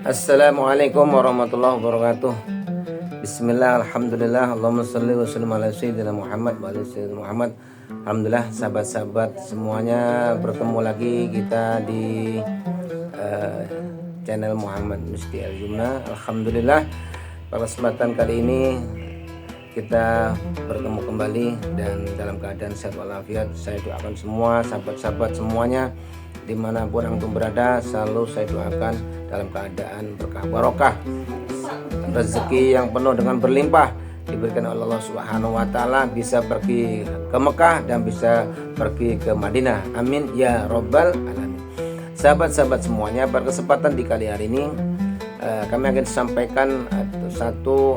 Assalamualaikum warahmatullahi wabarakatuh. Bismillah, alhamdulillah, Allahumma salli wa sallim ala sayyidina Muhammad wa ala sayyidina Muhammad. Alhamdulillah, sahabat-sahabat semuanya, bertemu lagi kita di channel Muhammad Musti Al-Jumna. Alhamdulillah, pada kesempatan kali ini kita bertemu kembali dan dalam keadaan sehat walafiat. Saya doakan semua sahabat-sahabat semuanya dimanapun antum berada, selalu saya doakan dalam keadaan berkah barokah, rezeki yang penuh dengan berlimpah diberikan oleh Allah Subhanahu wa taala, bisa pergi ke Mekah dan bisa pergi ke Madinah. Amin ya robbal alamin. Sahabat-sahabat semuanya, pada kesempatan di kali hari ini kami akan sampaikan satu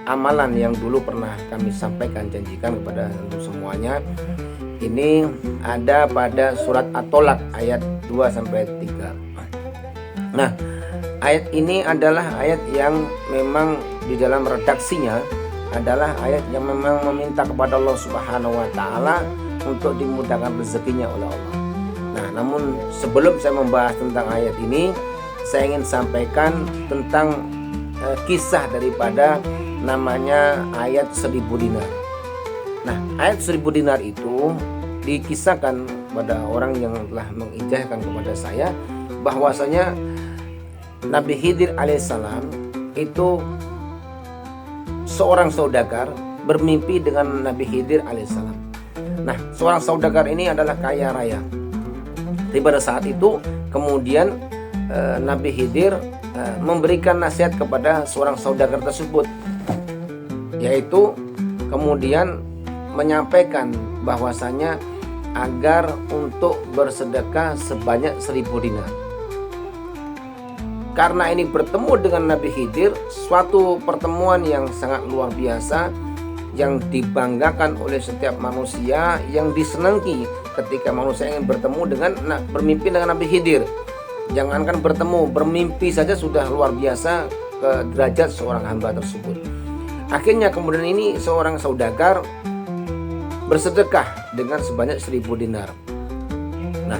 amalan yang dulu pernah kami sampaikan, janjikan kepada semuanya. Ini ada pada surat At-Tolak ayat 2-3. Nah, ayat ini adalah ayat yang memang di dalam redaksinya adalah ayat yang memang meminta kepada Allah Subhanahu wa taala untuk dimudahkan rezekinya oleh Allah. Nah, namun sebelum saya membahas tentang ayat ini, saya ingin sampaikan tentang kisah daripada namanya ayat 1000 dinar. Nah, ayat 1000 dinar itu dikisahkan pada orang yang telah mengijazahkan kepada saya bahwasanya Nabi Khidir alaihissalam itu seorang saudagar bermimpi dengan Nabi Khidir alaihissalam. Nah, seorang saudagar ini adalah kaya raya. Di pada saat itu kemudian Nabi Khidir memberikan nasihat kepada seorang saudagar tersebut, yaitu kemudian menyampaikan bahwasanya agar untuk bersedekah sebanyak 1000 dinar. Karena ini bertemu dengan Nabi Khidir, suatu pertemuan yang sangat luar biasa, yang dibanggakan oleh setiap manusia, yang disenangi ketika manusia ingin bertemu dengan bermimpi dengan Nabi Khidir. Jangankan bertemu, bermimpi saja sudah luar biasa ke derajat seorang hamba tersebut. Akhirnya kemudian ini seorang saudagar bersedekah dengan sebanyak 1000 dinar. Nah,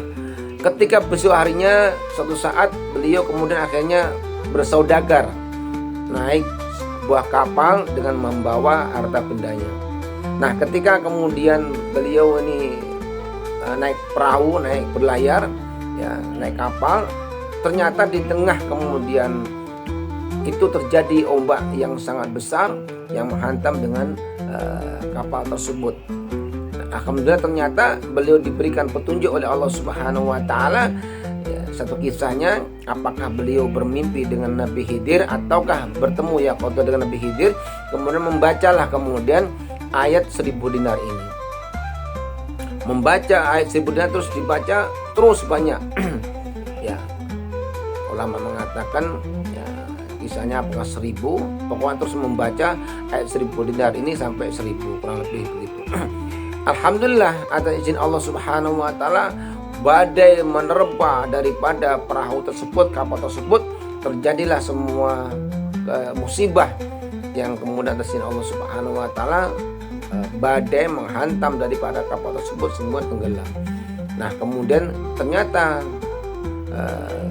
ketika besok harinya suatu saat beliau kemudian akhirnya bersaudagar naik sebuah kapal dengan membawa harta bendanya. Nah, ketika kemudian beliau ini naik perahu, naik berlayar, ya, naik kapal, ternyata di tengah kemudian itu terjadi ombak yang sangat besar yang menghantam dengan kapal tersebut. Alhamdulillah, ternyata beliau diberikan petunjuk oleh Allah Subhanahu wa taala. Satu kisahnya, apakah beliau bermimpi dengan Nabi Khidir ataukah bertemu yaqodah dengan Nabi Khidir, kemudian membacalah kemudian ayat 1000 dinar ini. Membaca ayat 1000 dinar terus dibaca terus banyak. Ya, ulama mengatakan ya, kisahnya apakah 1000, pokoknya terus membaca ayat 1000 dinar ini sampai 1000, kurang lebih begitu. Alhamdulillah, atas izin Allah Subhanahu wa taala, badai menerpa daripada perahu tersebut, kapal tersebut, terjadilah semua musibah yang kemudian atas izin Allah Subhanahu wa taala badai menghantam daripada kapal tersebut, semua tenggelam. Nah, kemudian ternyata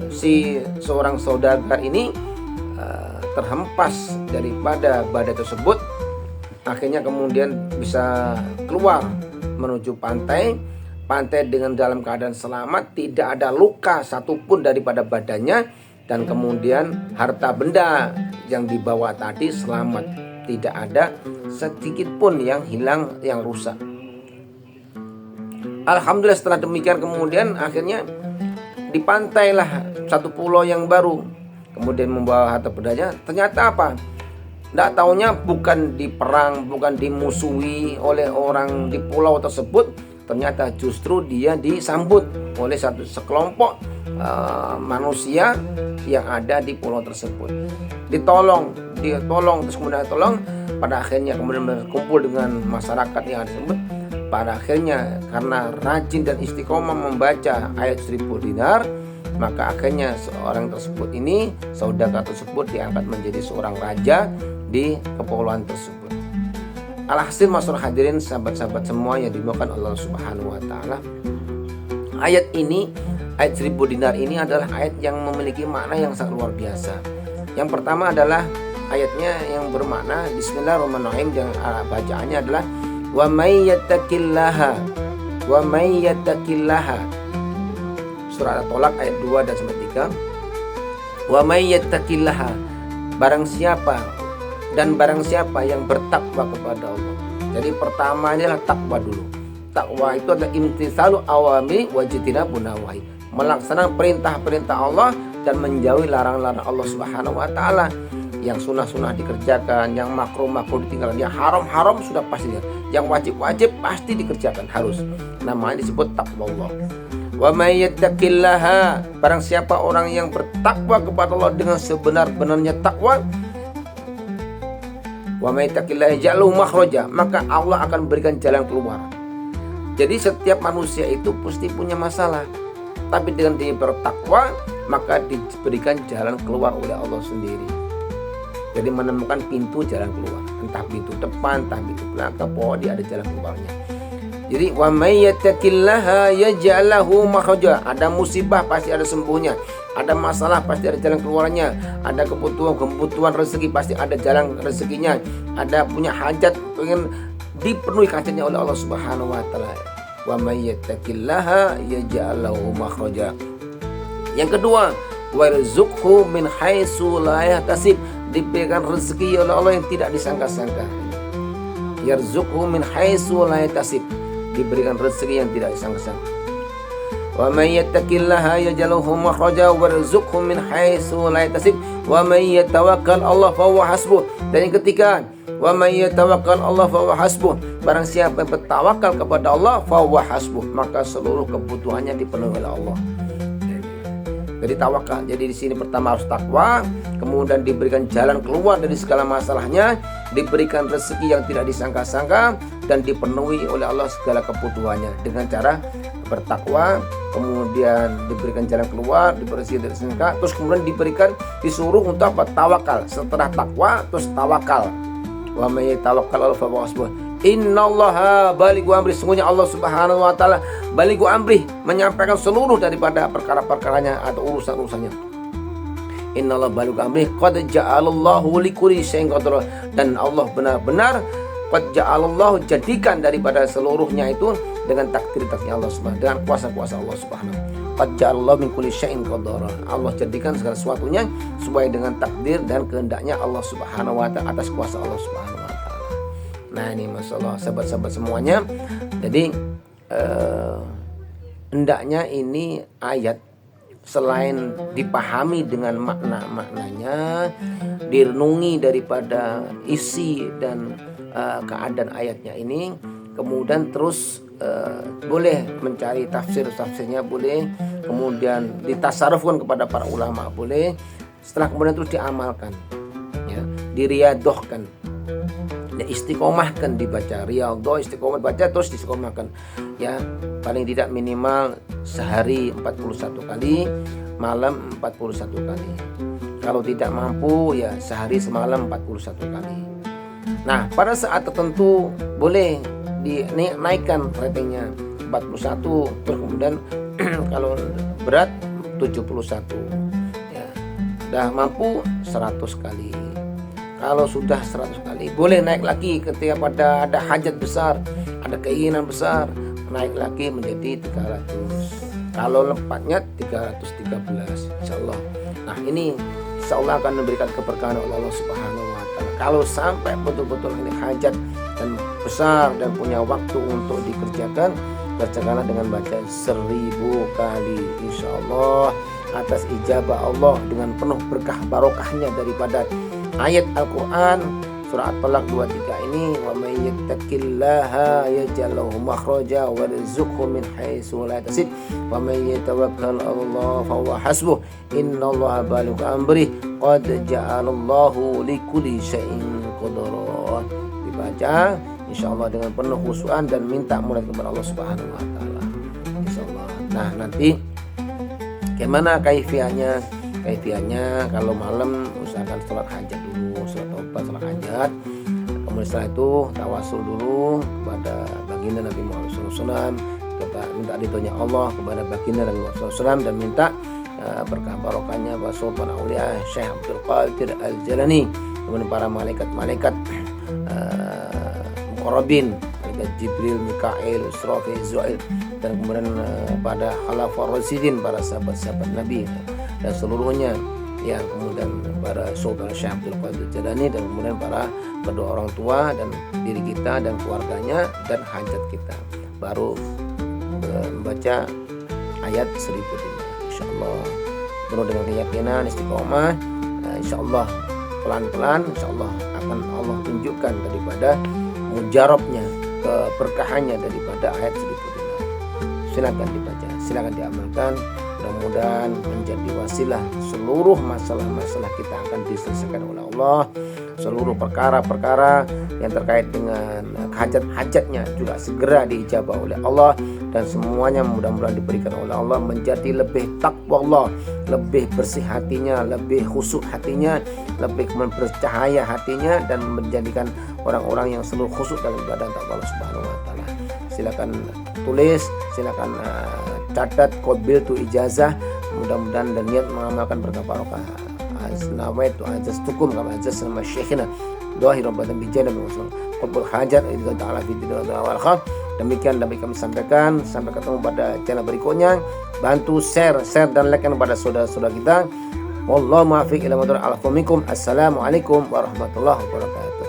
si seorang saudagar ini terhempas daripada badai tersebut, akhirnya kemudian bisa keluar menuju pantai dengan dalam keadaan selamat, tidak ada luka satupun daripada badannya, dan kemudian harta benda yang dibawa tadi selamat, tidak ada sedikit pun yang hilang, yang rusak. Alhamdulillah, setelah demikian kemudian akhirnya dipantailah satu pulau yang baru, kemudian membawa harta bendanya. Ternyata apa? Tidak taunya bukan diperang, bukan dimusuhi oleh orang di pulau tersebut. Ternyata justru dia disambut oleh sekelompok manusia yang ada di pulau tersebut. Ditolong, terus kemudian ditolong. Pada akhirnya kemudian berkumpul dengan masyarakat yang ada tersebut. Pada akhirnya karena rajin dan istiqomah membaca ayat 1000 dinar, maka akhirnya seorang tersebut ini, saudagar tersebut, diangkat menjadi seorang raja di kepulauan tersebut. Alhasil, masyaallah hadirin, sahabat-sahabat semua yang dimuliakan Allah Subhanahu wa taala, ayat ini ayat 1000 dinar ini adalah ayat yang memiliki makna yang sangat luar biasa. Yang pertama adalah ayatnya yang bermakna Bismillahirrahmanirrahim, yang bacaannya adalah wa may yattaqillaha wa may yattaqillaha. Surah At-Tolak ayat 2 dan sampai 3. Wa may yattaqillaha, barang siapa yang bertakwa kepada Allah. Jadi pertama adalah takwa dulu. Takwa itu adalah imtitsalu awamri wa jtinabun nawahi, melaksanakan perintah-perintah Allah dan menjauhi larangan-larangan Allah Subhanahu wa taala. Yang sunnah-sunnah dikerjakan, yang makruh-makruh ditinggalkan, yang haram-haram sudah pasti, yang wajib-wajib pasti dikerjakan, harus. Namanya disebut takwa Allah. Wa may yattaqillaha, barang siapa orang yang bertakwa kepada Allah dengan sebenar-benarnya takwa, wa may yattaqillaha yaj'alhu makhraja, maka Allah akan berikan jalan keluar. Jadi setiap manusia itu pasti punya masalah, tapi dengan dia bertakwa maka diberikan jalan keluar oleh Allah sendiri. Jadi menemukan pintu jalan keluar, entah pintu depan, entah pintu belakang, pokoknya ada jalan keluarnya. Jadi wa may yattaqillaha yaj'al lahu makhraja. Ada musibah pasti ada sembuhnya, ada masalah pasti ada jalan keluarnya, ada kebutuhan rezeki pasti ada jalan rezekinya, ada punya hajat pengen dipenuhi hajatnya oleh Allah Subhanahu wa taala. Wa may yattaqillaha yaj'al lahu makhraja. Yang kedua, warzuqhu min haitsu la yahtasib, diberikan rezeki oleh Allah yang tidak disangka-sangka. Yarzuqhu min haitsu la yahtasib, diberikan rezeki yang tidak disangka-sangka. Wa may yattaqillaha yaj'alhu makhraja warzuqhu min haitsu la yahtasib wa may yatawakkal Allah fa huwa hasbuh. Dan yang ketiga, wa may yatawakkal Allah fa huwa hasbuh, barang siapa yang bertawakal kepada Allah fa huwa hasbuh, maka seluruh kebutuhannya dipenuhi oleh Allah. Jadi tawakal. Jadi di sini pertama harus takwa, kemudian diberikan jalan keluar dari segala masalahnya, diberikan rezeki yang tidak disangka-sangka, dan dipenuhi oleh Allah segala kebutuhannya dengan cara bertakwa, kemudian diberikan jalan keluar, diberi dari sangka, terus kemudian disuruh untuk apa? Tawakal. Setelah takwa terus tawakal. Wa may tawakkal 'ala Allahi fa hasbuh. Innallaha balighu amri, sungguhnya Allah Subhanahu wa taala balighu amri, menyampaikan seluruh daripada perkara-perkaranya atau urusan-urusannya. Innallaha balighu amri qad ja'alallahu likulli syai'in qadara, dan Allah benar-benar qad ja'alallahu, jadikan daripada seluruhnya itu dengan takdir-takdirnya Allah Subhanahu, dengan kuasa-kuasa Allah Subhanahu. Qad ja'alallahu min kulli syai'in qadara, Allah jadikan segala sesuatunya sesuai dengan takdir dan kehendaknya Allah Subhanahu wa taala, atas kuasa Allah Subhanahu wa taala. Nah ini masalah sahabat-sahabat semuanya. Jadi hendaknya ini ayat selain dipahami dengan makna-maknanya, direnungi daripada isi dan keadaan ayatnya ini, kemudian terus boleh mencari tafsirnya, boleh kemudian ditasarufkan kepada para ulama, boleh, setelah kemudian terus diamalkan, ya, diriadohkan, ya, istiqomahkan dibaca, riyadhah, istiqomah baca terus istiqomahkan, ya, paling tidak minimal sehari 41 kali, malam 41 kali. Kalau tidak mampu ya sehari semalam 41 kali. Nah pada saat tertentu boleh dinaikkan ratingnya 41, terus kemudian kalau berat 71, ya, udah mampu 100 kali. Kalau sudah 100 kali boleh naik lagi ketika pada ada hajat besar, ada keinginan besar, naik lagi menjadi 300. Kalau lempatnya 313 insyaallah. Nah ini insyaallah akan memberikan keberkahan oleh Allah Subhanahu wa taala. Kalau sampai betul-betul ini hajat dan besar dan punya waktu untuk dikerjakan, kerjakanlah dengan baca 1000 kali insyaallah, atas ijabah Allah dengan penuh berkah barokahnya daripada ayat Al-Quran surah At-Talaq 23 ini. Wa may yattaqillaha yaj'al lahu makhraja warzuqhu min haitsu la yahtasib wa may yatawakkal 'ala Allah fa huwa hasbuh innallaha balighu amri qad ja'alallahu likulli syai'in qadara. Dibaca insyaallah dengan penuh khusyuan dan minta mulai kepada Allah Subhanahu wa taala insyaallah. Nah nanti gimana kaifiahnya? Kaifiahnya kalau malam usahakan sholat hajat dulu, sholat taubat, sholat hajat. Kemudian setelah itu tawasul dulu kepada baginda Nabi Muhammad SAW, minta ridhonya Allah kepada baginda Nabi Muhammad SAW, dan minta berkah barokahnya wa sultan aulia Syekh Abdul Qadir Al-Jalani, kemudian para malaikat-malaikat muqarrabin, malaikat Jibril, Mikail, Israfil, Zuhail, dan kemudian pada khalafur rasyidin, para sahabat-sahabat Nabi dan seluruhnya, yang kemudian para sultan Syekh Abdul Qadir Jalani, dan kemudian para kedua orang tua dan diri kita dan keluarganya dan hajat kita. Baru membaca ayat 1005, insyaallah penuh dengan keyakinan, istiqomah, insyaallah pelan-pelan insyaallah akan Allah tunjukkan daripada mujarabnya, keberkahannya daripada ayat 1005. Silakan dibaca, silakan diamalkan, mudah-mudahan menjadi wasilah seluruh masalah-masalah kita akan diselesaikan oleh Allah. Seluruh perkara-perkara yang terkait dengan hajat-hajatnya juga segera diijabah oleh Allah, dan semuanya mudah-mudahan diberikan oleh Allah menjadi lebih takwa Allah, lebih bersih hatinya, lebih khusyuk hatinya, lebih bercahaya hatinya, dan menjadikan orang-orang yang selalu khusyuk dalam ibadah Allah Subhanahu wa taala. Silakan tulis, silakan catat qabil tu ijazah, mudah-mudahan dan niat mengamalkan berkah barokah. Nawaitu ajastukum kama ajasna masyayikhina doahi rabbana bijana min qabul hajat ila ta'ala fi dunya wal akhirah. Demikian kami sampaikan. Sampai ketemu pada channel berikutnya. Bantu share dan like kepada saudara-saudara kita. Wallahu muwaffiq ila ma minkum. Assalamualaikum warahmatullahi wabarakatuh.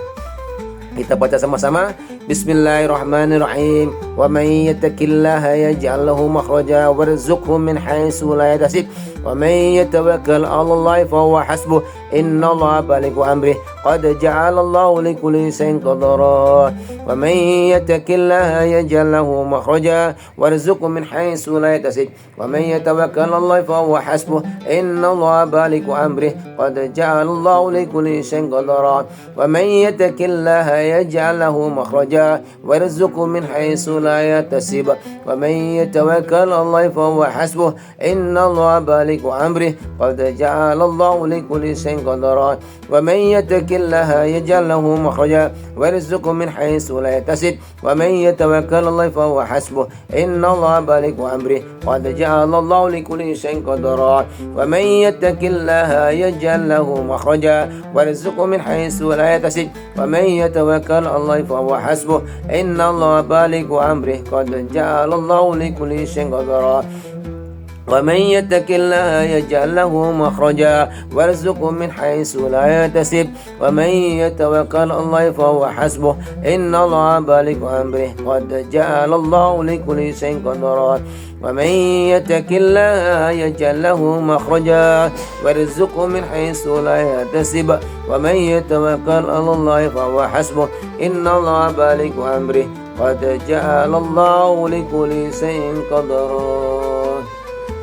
Kita baca sama-sama. Bismillahirrahmanirrahim. Wa may yattaqillaha yaj'al lahu makhraja warzuqhu min haitsu la yahtasib. Wa may yatawakkal 'ala Allahi fa huwa hasbuh. Innallaha balighu amrih. Qad ja'ala Allahu likulli shay'in qadara. Wa may yattaqillaha yaj'al lahu makhraja warzuqhu min haitsu la yahtasib. Wa may yatawakkal 'ala Allahi fa huwa hasbuh. Innallaha balighu amrih. Qad ja'ala Allahu likulli shay'in qadara. Wa may yattaqillaha yaj'al lahu makhraja warzuqhu min haitsu la yahtasib. Wa may yatawakkal 'ala Allahi fa huwa hasbuh. Innallaha balighu amrih. Qad ja'ala Allahu likulli shay'in qadara. Wa may yattaqillaha yaj'al lahu makhraja warzuqhu min haitsu la yahtasib. Wa may yatawakkal 'ala Allahi fa huwa hasbuh. Innallaha balighu amrih. Qad ja'ala Allahu likulli shay'in qadara. Wa may yattaqillaha yaj'al lahu makhraja warzuqhu min haitsu la yahtasib. Wa may yatawakkal 'ala Allahi fa huwa hasbuh. Innallaha balighu amrih. Qad ja'ala Allahu likulli shay'in qadara. ومن يتق الله يجعل له مخرجا ويرزقه من حيث لا يحتسب ومن يتوكل على الله فهو حسبه إن الله بالغ أمره قد جعل الله لكل شيء قدرا ومن يتق الله يجعل له مخرجا ويرزقه من حيث لا يحتسب ومن يتوكل على الله فهو حسبه إن الله بالغ أمره قد جعل الله لكل شيء قدرا.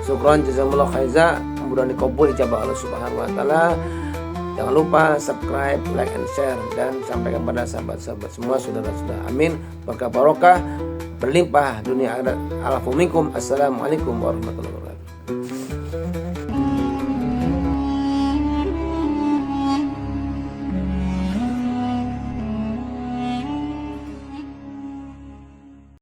Syukran jazakumullah khairan, mudah-mudahan dikabul ijabah Allah Subhanahu wa taala. Jangan lupa subscribe, like and share, dan sampaikan pada sahabat-sahabat semua, saudara-saudara. Amin. Berkah barokah berlimpah dunia akhirat. Alafu minkum. Assalamualaikum warahmatullahi wabarakatuh.